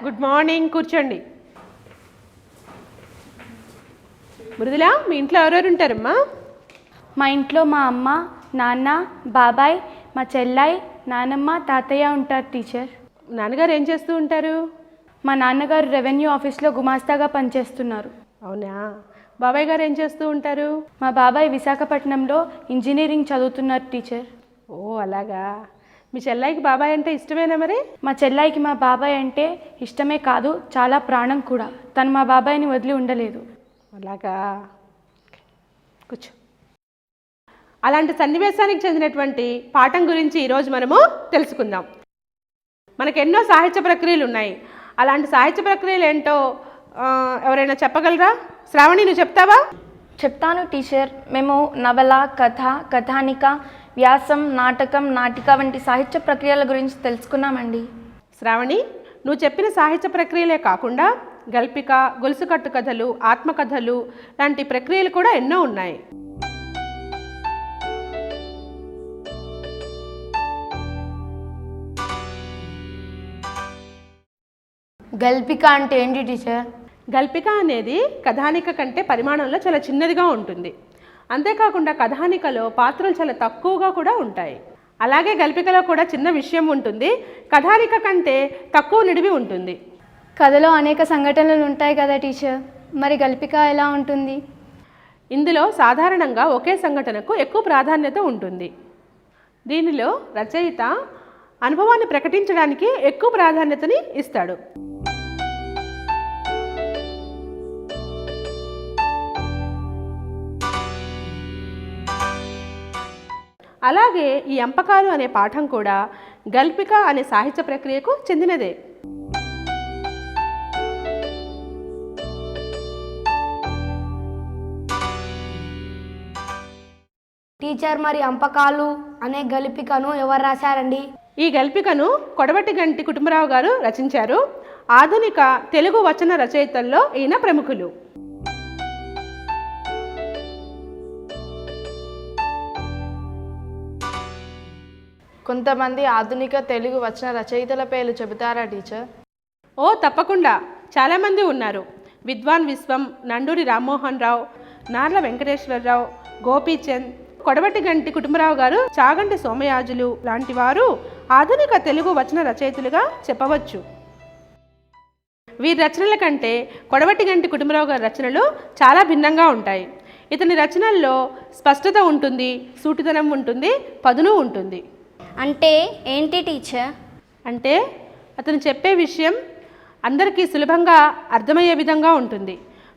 Good morning. కూర్చోండి. మృదుల, మీ ఇంట్లో ఎవరెవరు ఉంటారమ్మా? మా ఇంట్లో మా అమ్మ, నాన్న, బాబాయ్, మా చెల్లాయి, నానమ్మ, తాతయ్య ఉంటారు టీచర్. నాన్నగారు ఏం చేస్తూ ఉంటారు? మా నాన్నగారు రెవెన్యూ ఆఫీస్లో గుమాస్తాగా పనిచేస్తున్నారు. అవునా? బాబాయ్ గారు ఏం చేస్తూ ఉంటారు? మా బాబాయ్ విశాఖపట్నంలో ఇంజనీరింగ్ చదువుతున్నారు టీచర్. ఓ అలాగా. మీ చెల్లాయికి బాబాయ్ అంటే ఇష్టమేనా మరి? మా చెల్లాయికి మా బాబాయ్ అంటే ఇష్టమే కాదు, చాలా ప్రాణం కూడా. తను మా బాబాయ్ని వదిలి ఉండలేదు. అలాగా, కూర్చో. అలాంటి సన్నివేశానికి చెందినటువంటి పాఠం గురించి ఈరోజు మనము తెలుసుకుందాం. మనకు ఎన్నో సాహిత్య ప్రక్రియలు ఉన్నాయి. అలాంటి సాహిత్య ప్రక్రియలు ఏంటో ఎవరైనా చెప్పగలరా? శ్రావణి, నువ్వు చెప్తావా? చెప్తాను టీచర్. మేము నవల, కథ, కథానిక, వ్యాసం, నాటకం, నాటిక వంటి సాహిత్య ప్రక్రియల గురించి తెలుసుకున్నామండి. శ్రావణి, నువ్వు చెప్పిన సాహిత్య ప్రక్రియలే కాకుండా గల్పిక, గొలుసుకట్టు కథలు, ఆత్మకథలు లాంటి ప్రక్రియలు కూడా ఎన్నో ఉన్నాయి. గల్పిక అంటే ఏంటి టీచర్? గల్పిక అనేది కథానిక కంటే పరిమాణంలో చాలా చిన్నదిగా ఉంటుంది. అంతేకాకుండా కథానికలో పాత్రలు చాలా తక్కువగా కూడా ఉంటాయి. అలాగే గల్పికలో కూడా చిన్న విషయం ఉంటుంది, కథానిక కంటే తక్కువ నిడివి ఉంటుంది. కథలో అనేక సంఘటనలు ఉంటాయి కదా టీచర్, మరి గల్పిక ఎలా ఉంటుంది? ఇందులో సాధారణంగా ఒకే సంఘటనకు ఎక్కువ ప్రాధాన్యత ఉంటుంది. దీనిలో రచయిత అనుభవాన్ని ప్రకటించడానికి ఎక్కువ ప్రాధాన్యతని ఇస్తాడు. అలాగే ఈ ఎంపకాలు అనే పాఠం కూడా గల్పిక అనే సాహిత్య ప్రక్రియకు చెందినదే. టీచర్, మరి అంపకాలు అనే గల్పికను ఎవరు రాశారండి? ఈ గల్పికను కొడవటి గంటి కుటుంబరావు గారు రచించారు. ఆధునిక తెలుగు వచన రచయితల్లో ఈయన ప్రముఖులు. కొంతమంది ఆధునిక తెలుగు వచన రచయితల పేర్లు చెబుతారా టీచర్? ఓ తప్పకుండా, చాలామంది ఉన్నారు. విద్వాన్ విశ్వం, నండూరి రామ్మోహన్ రావు, నార్ల వెంకటేశ్వరరావు, గోపీచంద్, కొడవటి గంటి కుటుంబరావు గారు, చాగంటి సోమయాజులు లాంటి వారు ఆధునిక తెలుగు వచన రచయితలుగా చెప్పవచ్చు. వీరి రచనల కంటే కొడవటి గంటి కుటుంబరావు గారి రచనలు చాలా భిన్నంగా ఉంటాయి. ఇతని రచనల్లో స్పష్టత ఉంటుంది, సూటిదనం ఉంటుంది, పదును ఉంటుంది. అంటే ఏంటి టీచర్? అంటే అతను చెప్పే విషయం అందరికీ సులభంగా అర్థమయ్యే విధంగా ఉంటుంది.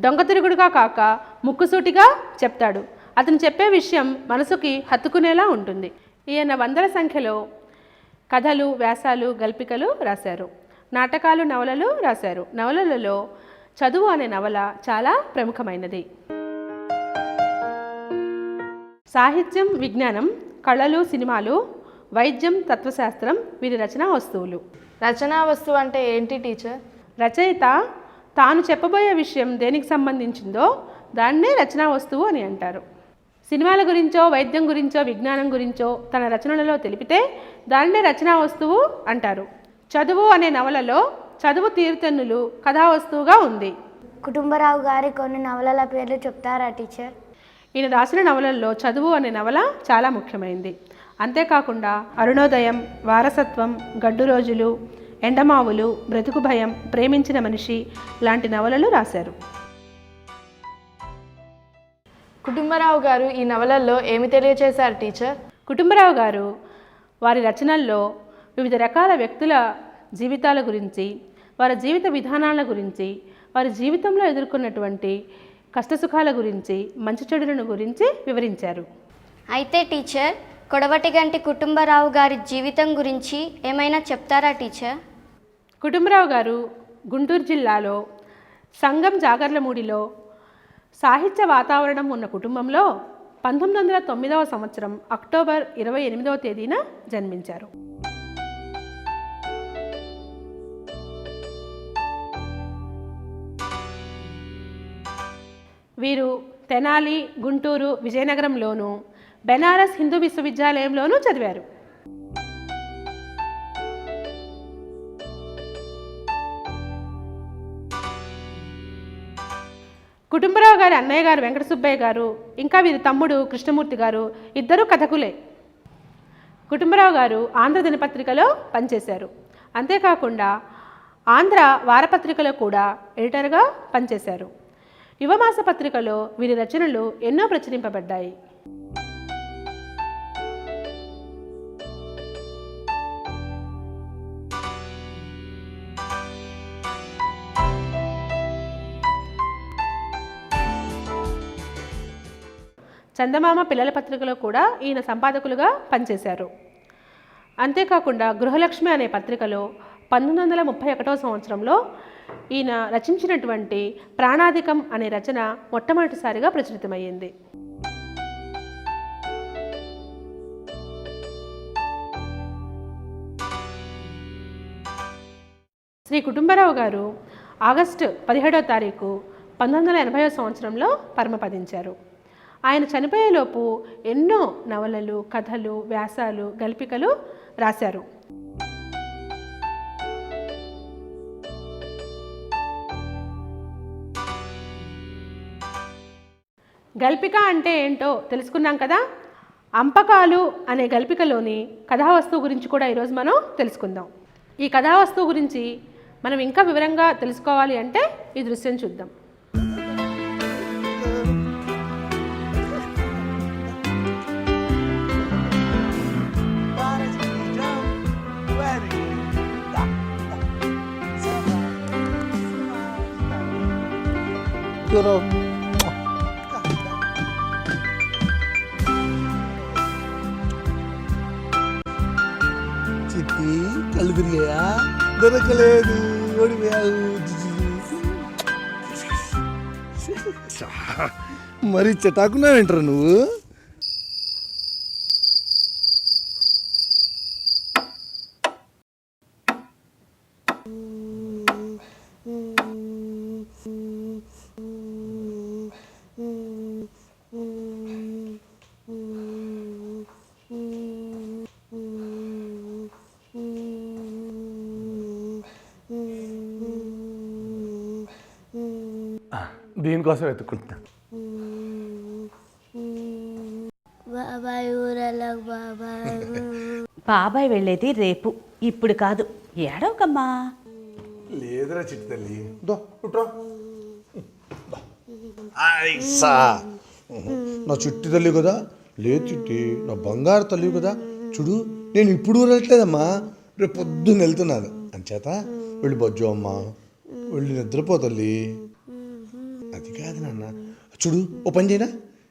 దొంగతిరుగుడుగా కాక ముక్కుసూటిగా చెప్తాడు. అతను చెప్పే విషయం మనసుకి హత్తుకునేలా ఉంటుంది. ఈయన వందల సంఖ్యలో కథలు, వ్యాసాలు, గల్పికలు రాశారు. నాటకాలు, నవలలు రాశారు. నవలలలో చదువు అనే నవల చాలా ప్రముఖమైనది. సాహిత్యం, విజ్ఞానం, కళలు, సినిమాలు, వైద్యం, తత్వశాస్త్రం వీరి రచనా వస్తువులు. రచనా వస్తువు అంటే ఏంటి టీచర్? రచయిత తాను చెప్పబోయే విషయం దేనికి సంబంధించిందో దాన్నే రచనా వస్తువు అని అంటారు. సినిమాల గురించో, వైద్యం గురించో, విజ్ఞానం గురించో తన రచనలలో తెలిపితే దాన్నే రచనా వస్తువు అంటారు. చదువు అనే నవలలో చదువు తీరుతెన్నులు కథా వస్తువుగా ఉంది. కుటుంబరావు గారి కొన్ని నవలల పేర్లు చెప్తారా టీచర్? ఈయన రాసిన నవలల్లో చదువు అనే నవల చాలా ముఖ్యమైనది. అంతేకాకుండా అరుణోదయం, వారసత్వం, గడ్డు రోజులు, ఎండమావులు, బ్రతుకు భయం, ప్రేమించిన మనిషి లాంటి నవలలు రాశారు. కుటుంబరావు గారు ఈ నవలల్లో ఏమి తెలియచేశారు టీచర్? కుటుంబరావు గారు వారి రచనల్లో వివిధ రకాల వ్యక్తుల జీవితాల గురించి, వారి జీవిత విధానాల గురించి, వారి జీవితంలో ఎదుర్కొన్నటువంటి కష్టసుఖాల గురించి, మంచి చెడులను గురించి వివరించారు. అయితే టీచర్, కొడవటి గంటి కుటుంబరావు గారి జీవితం గురించి ఏమైనా చెప్తారా టీచర్? కుటుంబరావు గారు గుంటూరు జిల్లాలో సంగం జాగర్లమూడిలో సాహిత్య వాతావరణం ఉన్న కుటుంబంలో 1909వ సంవత్సరం అక్టోబర్ 28వ తేదీన జన్మించారు. వీరు తెనాలి, గుంటూరు, విజయనగరంలోను, బెనారస్ హిందూ విశ్వవిద్యాలయంలోనూ చదివారు. కుటుంబరావు గారి అన్నయ్య గారు వెంకట సుబ్బయ్య గారు, ఇంకా వీరి తమ్ముడు కృష్ణమూర్తి గారు ఇద్దరు కథకులే. కుటుంబరావు గారు ఆంధ్ర దినపత్రికలో పనిచేశారు. అంతేకాకుండా ఆంధ్ర వారపత్రికలో కూడా ఎడిటర్గా పనిచేశారు. యువమాస పత్రికలో వీరి రచనలు ఎన్నో ప్రచురింపబడ్డాయి. చందమామ పిల్లల పత్రికలో కూడా ఈయన సంపాదకులుగా పనిచేశారు. అంతేకాకుండా గృహలక్ష్మి అనే పత్రికలో 1931 సంవత్సరంలో ఈయన రచించినటువంటి ప్రాణాధికం అనే రచన మొట్టమొదటిసారిగా ప్రచురితమయ్యింది. శ్రీ కుటుంబరావు గారు ఆగస్టు 17వ తారీఖు 1980 సంవత్సరంలో పరమపదించారు. ఆయన చనిపోయేలోపు ఎన్నో నవలలు, కథలు, వ్యాసాలు, గల్పికలు రాశారు. గల్పిక అంటే ఏంటో తెలుసుకున్నాం కదా. అంపకాలు అనే గల్పికలోని కథావస్తువు గురించి కూడా ఈరోజు మనం తెలుసుకుందాం. ఈ కథావస్తువు గురించి మనం ఇంకా వివరంగా తెలుసుకోవాలి అంటే ఈ దృశ్యం చూద్దాం. చిట్టి కళ్ళు తిరిగాయా? దొరకలేదు, ఓడిపోయావు. మరి చెటాకున్నా వింటారు నువ్వు. దీనికోసం వెతుక్కుంటున్నా. బాబాయ్ వెళ్ళేది రేపు, ఇప్పుడు కాదు. ఏడవకమ్మా. లేదురా చిట్టి తల్లి. నా చిట్టి తల్లి కదా. లేదు చిట్టి, నా బంగారు తల్లి కదా. చూడు, నేను ఇప్పుడు వెళ్ళట్లేదమ్మా, రేపు పొద్దున్న వెళ్తున్నాను. అంచేత వెళ్ళి బజ్జు అమ్మా, వెళ్ళి నిద్రపో తల్లి. అది కాదు నాన్న. చూడు, ఓ పని చేయనా,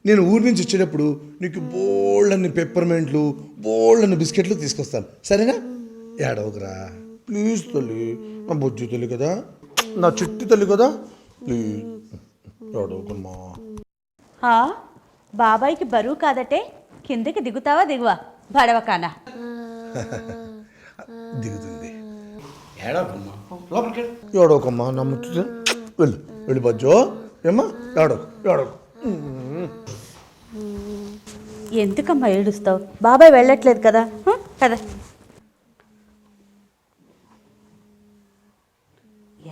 నేను ఊరి నుంచి వచ్చేటప్పుడు నీకు బోల్డన్ని పెప్పర్మెంట్లు, బోల్డన్ని బిస్కెట్లు తీసుకొస్తాను, సరేనా? ఏడవకురా ప్లీజ్ తల్లి. నా బొజ్జు తల్లి కదా, నా చిట్టి తల్లి కదా, ప్లీజ్ ఏడవకమ్మా. బాబాయ్కి బరువు కాదటే, కిందకి దిగుతావా దిగువా? బడవకానా దిగుతుంది. ఏడవకమ్మా, నా ముచ్చు. వెళ్ళు వెళ్ళి బజ్జో ఏమ్మా, ఏడవకు ఏడవకు. ఎందుకమ్మా ఏడుస్తావు? బాబాయ్ వెళ్ళట్లేదు కదా కదా.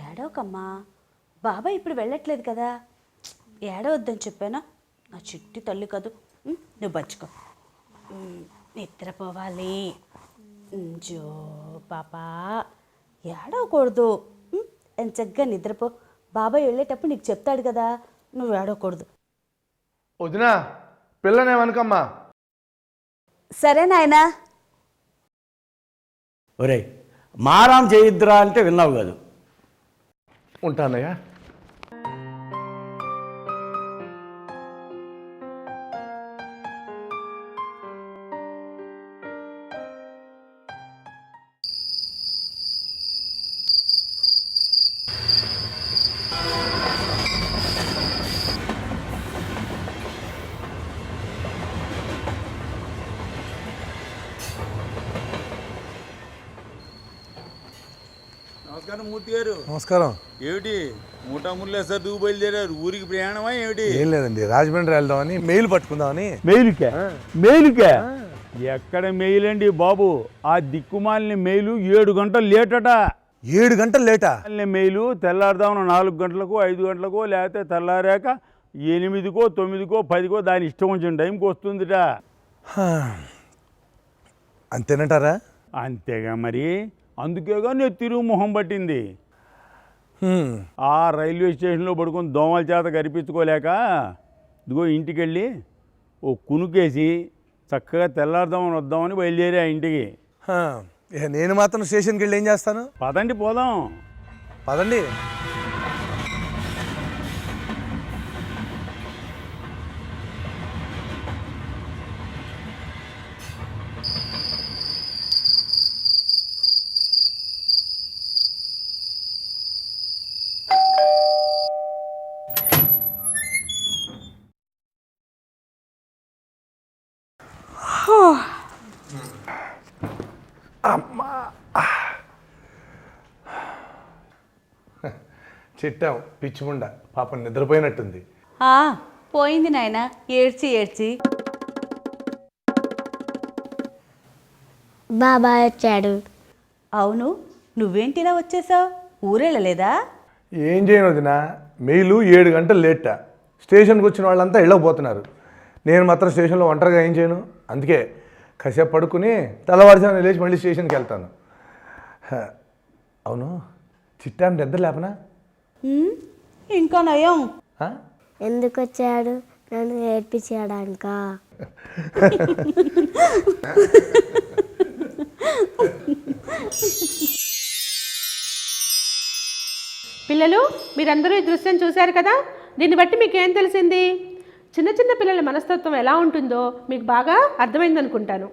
ఏడవకమ్మా, బాబాయ్ ఇప్పుడు వెళ్ళట్లేదు కదా. ఏడవద్దని చెప్పానా? నా చిట్టి తల్లి కదూ, నువ్వు బచ్చుకో. నిద్రపోవాలి. జో పాపా, ఏడవకూడదు. ఎంచగ్గా నిద్రపో. బాబాయ్ వెళ్ళేటప్పుడు నీకు చెప్తాడు కదా, నువ్వు ఏడవకూడదు. వదినా, పిల్లనేమనుకమ్మా. సరే నాయనా. ఒరే, మారాం చేయొద్దురా అంటే విన్నావు కాదు. ఉంటానయ్యా. నమస్కారం మూర్తి గారు. నమస్కారం. ఏమిటి మూటాముళ్ళే సర్దుకు బయలుదేరారు? ఊరికి ప్రయాణమా ఏమిటి? ఏం లేదండి, రాజమండ్రి వెళ్దామని, మెయిల్ పట్టుకుందామని. మెయిలుకే ఎక్కడ మెయిల్ అండి బాబు? ఆ దిక్కుమాలిన మెయిలు 7 గంటలు లేటట. 7 గంటలు లేటా? మెయిలు తెల్లారుదామున 4 గంటలకు 5 గంటలకు, లేకపోతే తెల్లారాక 8కో 9కో 10కో దాని ఇష్టం వచ్చిన టైంకి వస్తుందిట. అంతేనంటారా? అంతేగా మరి, అందుకేగా నెత్తిరు మొహం పట్టింది. ఆ రైల్వే స్టేషన్లో పడుకొని దోమల చేత కనిపించుకోలేక ఇదిగో ఇంటికి వెళ్ళి ఓ కునుకేసి చక్కగా తెల్లారుదామని వద్దామని బయలుదేరి ఆ ఇంటికి. నేను మాత్రం స్టేషన్కి వెళ్ళి ఏం చేస్తాను? పదండి పోదాం. పదండి. చిట్టాం పిచ్చిముండ పాపం నిద్రపోయినట్టుంది. పోయింది నాయన, ఏడ్చి ఏడ్చి. బాబాయ్ వచ్చాడు. అవును, నువ్వేంటిలా వచ్చేసావు? ఊరెళ్ళలేదా? ఏం చేయను వదినా, మెయిలు 7 గంటలు లేట. స్టేషన్కి వచ్చిన వాళ్ళంతా ఇళ్ళకి పోతున్నారు. నేను మాత్రం స్టేషన్లో ఒంటరిగా ఏం చేయను. అందుకే కాసేపు పడుకుని తెల్లవారుజామున లేచి మళ్ళీ స్టేషన్కి వెళ్తాను. అవును, చిట్టాం నిద్ర లేపనా? ఇంకా నయం. ఎందుకు వచ్చాడు? నన్ను ఏడ్పించడానిక? పిల్లలు, మీరందరూ ఈ దృశ్యం చూశారు కదా. దీన్ని బట్టి మీకు ఏం తెలిసింది? చిన్న చిన్న పిల్లల మనస్తత్వం ఎలా ఉంటుందో మీకు బాగా అర్థమైందనుకుంటాను.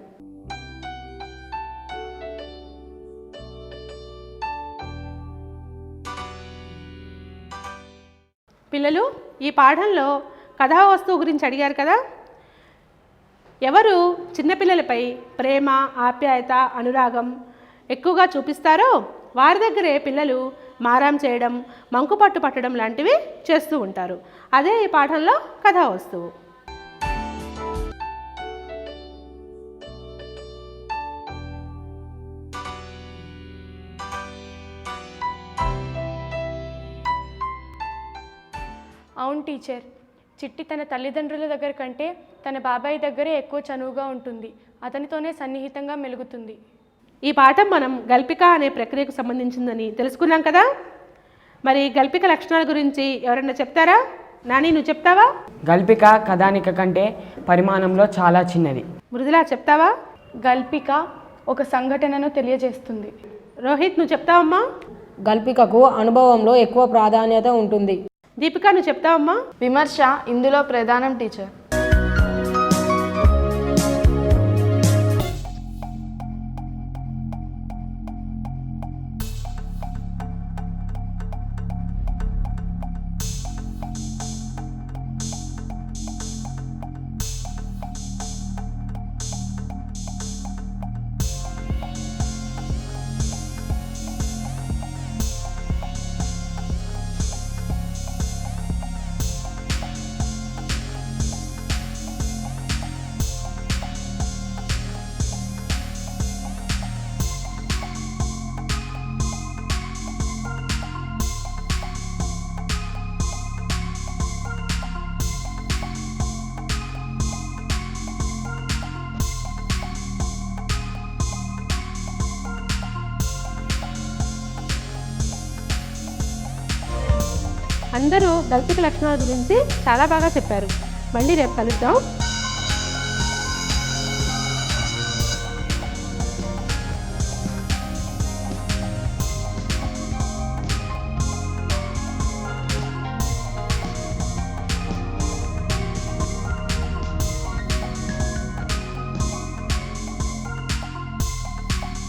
పిల్లలు, ఈ పాఠంలో కథా వస్తువు గురించి అడిగారు కదా. ఎవరు చిన్నపిల్లలపై ప్రేమ, ఆప్యాయత, అనురాగం ఎక్కువగా చూపిస్తారో వారి దగ్గరే పిల్లలు మారం చేయడం, మంకుపట్టు పట్టడం లాంటివి చేస్తూ ఉంటారు. అదే ఈ పాఠంలో కథా వస్తువు. అవును టీచర్, చిట్టి తన తల్లిదండ్రుల దగ్గర కంటే తన బాబాయ్ దగ్గరే ఎక్కువ చనువుగా ఉంటుంది. అతనితోనే సన్నిహితంగా మెలుగుతుంది. ఈ పాఠం మనం గల్పిక అనే ప్రక్రియకు సంబంధించిందని తెలుసుకున్నాం కదా. మరి గల్పిక లక్షణాల గురించి ఎవరన్నా చెప్తారా? నాని, నువ్వు చెప్తావా? గల్పిక కథానిక కంటే పరిమాణంలో చాలా చిన్నది. మృదులా, చెప్తావా? గల్పిక ఒక సంఘటనను తెలియజేస్తుంది. రోహిత్, నువ్వు చెప్తావమ్మా? గల్పికకు అనుభవంలో ఎక్కువ ప్రాధాన్యత ఉంటుంది. దీపిక, నువ్వు చెప్తావమ్మా? విమర్శ ఇందులో ప్రధానం టీచర్. అందరూ గల్పిక లక్షణాల గురించి చాలా బాగా చెప్పారు. మళ్ళీ రేపు కలుద్దాం.